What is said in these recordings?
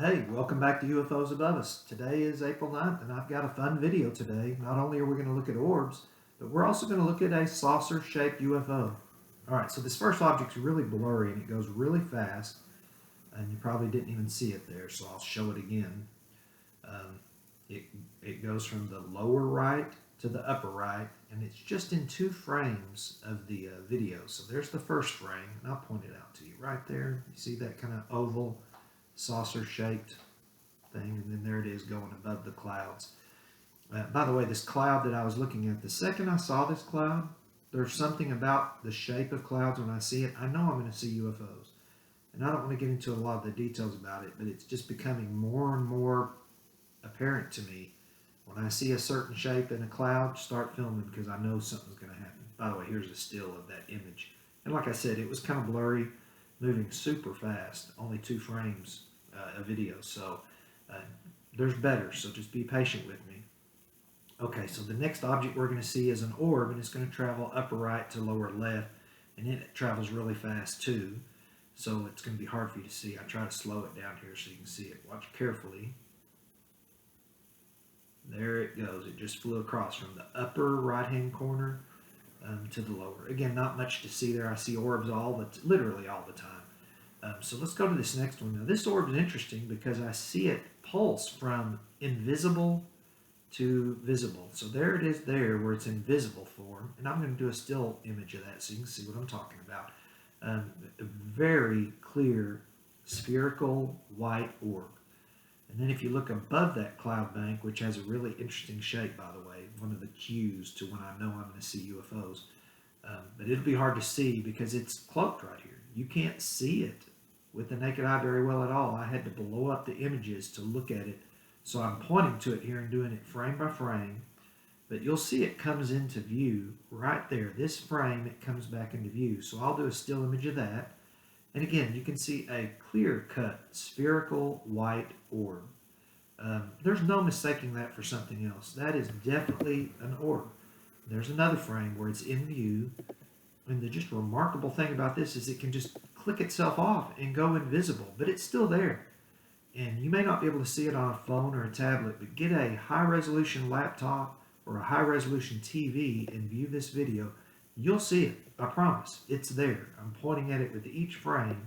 Hey, welcome back to UFOs Above Us. Today is April 9th, and I've got a fun video today. Not only are we going to look at orbs, but we're also going to look at a saucer-shaped UFO. All right, so this first object's really blurry, and it goes really fast, and you probably didn't even see it there, so I'll show it again. Um, it goes from the lower right to the upper right, and it's just in 2 frames of the video. So there's the first frame, and I'll point it out to you right there. You see that kind of oval saucer-shaped thing, and then there it is going above the clouds. By the way, this cloud that I was looking at, the second I saw this cloud, there's something about the shape of clouds when I see it. I know I'm going to see UFOs. And I don't want to get into a lot of the details about it, but it's just becoming more and more apparent to me. When I see a certain shape in a cloud, start filming because I know something's going to happen. By the way, here's a still of that image. And like I said, it was kind of blurry, moving super fast, only 2 frames a video. So there's better, so just be patient with me. Okay, so the next object we're going to see is an orb, and it's going to travel upper right to lower left, and then it travels really fast too. So it's going to be hard for you to see. I try to slow it down here so you can see it. Watch carefully. There it goes. It just flew across from the upper right-hand corner to the lower. Again, not much to see there. I see orbs literally all the time. So let's go to this next one. Now, this orb is interesting because I see it pulse from invisible to visible. So there it is there where it's in visible form. And I'm going to do a still image of that so you can see what I'm talking about. A very clear spherical white orb. And then if you look above that cloud bank, which has a really interesting shape, by the way, one of the cues to when I know I'm going to see UFOs. But it'll be hard to see because it's cloaked right here. You can't see it with the naked eye very well at all. I had to blow up the images to look at it. So I'm pointing to it here and doing it frame by frame. But you'll see it comes into view right there. This frame, it comes back into view. So I'll do a still image of that. And again, you can see a clear-cut spherical white orb. There's no mistaking that for something else. That is definitely an orb. There's another frame where it's in view. And the just remarkable thing about this is it can just click itself off and go invisible, but it's still there. And you may not be able to see it on a phone or a tablet, but get a high-resolution laptop or a high-resolution TV and view this video. You'll see it. I promise. It's there. I'm pointing at it with each frame,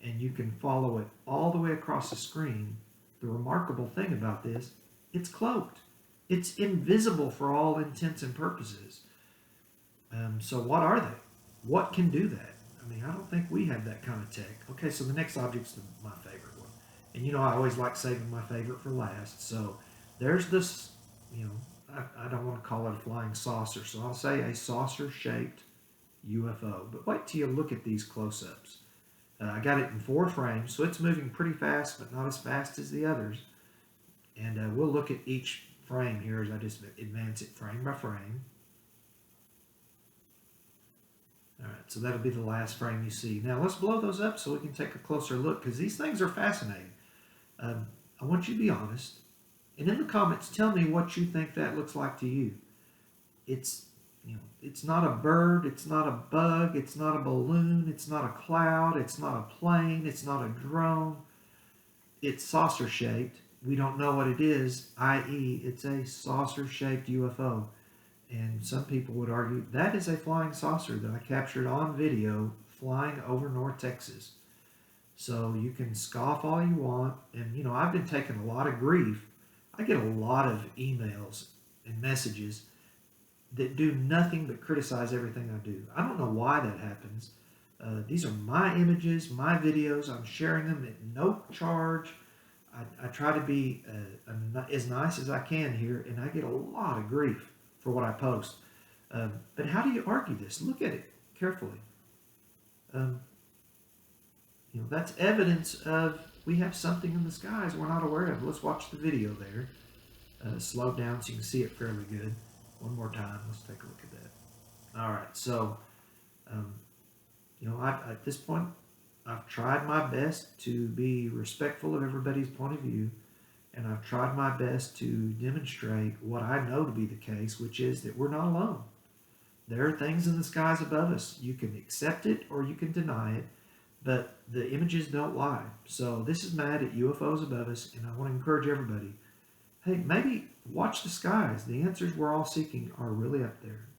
and you can follow it all the way across the screen. The remarkable thing about this, it's cloaked. It's invisible for all intents and purposes. So what are they? What can do that? I mean, I don't think we have that kind of tech. Okay, so the next object's my favorite one. And you know, I always like saving my favorite for last. So there's this, I don't want to call it a flying saucer, so I'll say a saucer-shaped UFO. But wait till you look at these close-ups. I got it in 4 frames, so it's moving pretty fast, but not as fast as the others. And we'll look at each frame here as I just advance it frame by frame. All right, so that'll be the last frame you see. Now let's blow those up so we can take a closer look, because these things are fascinating. I want you to be honest, and in the comments, tell me what you think that looks like to you. It's not a bird, it's not a bug, it's not a balloon, it's not a cloud, it's not a plane, it's not a drone. It's saucer-shaped. We don't know what it is, i.e., it's a saucer-shaped UFO. And some people would argue that is a flying saucer that I captured on video flying over North Texas. So you can scoff all you want. And, I've been taking a lot of grief. I get a lot of emails and messages that do nothing but criticize everything I do. I don't know why that happens. These are my images, my videos. I'm sharing them at no charge. I try to be as nice as I can here, and I get a lot of grief for what I post. But how do you argue this? Look at it carefully. That's evidence of we have something in the skies we're not aware of. Let's watch the video there. Slow down so you can see it fairly good. One more time. Let's take a look at that. All right. So, at this point, I've tried my best to be respectful of everybody's point of view. And I've tried my best to demonstrate what I know to be the case, which is that we're not alone. There are things in the skies above us. You can accept it or you can deny it. but the images don't lie. So this is Matt at UFOs Above Us, and I want to encourage everybody, hey, maybe watch the skies. The answers we're all seeking are really up there.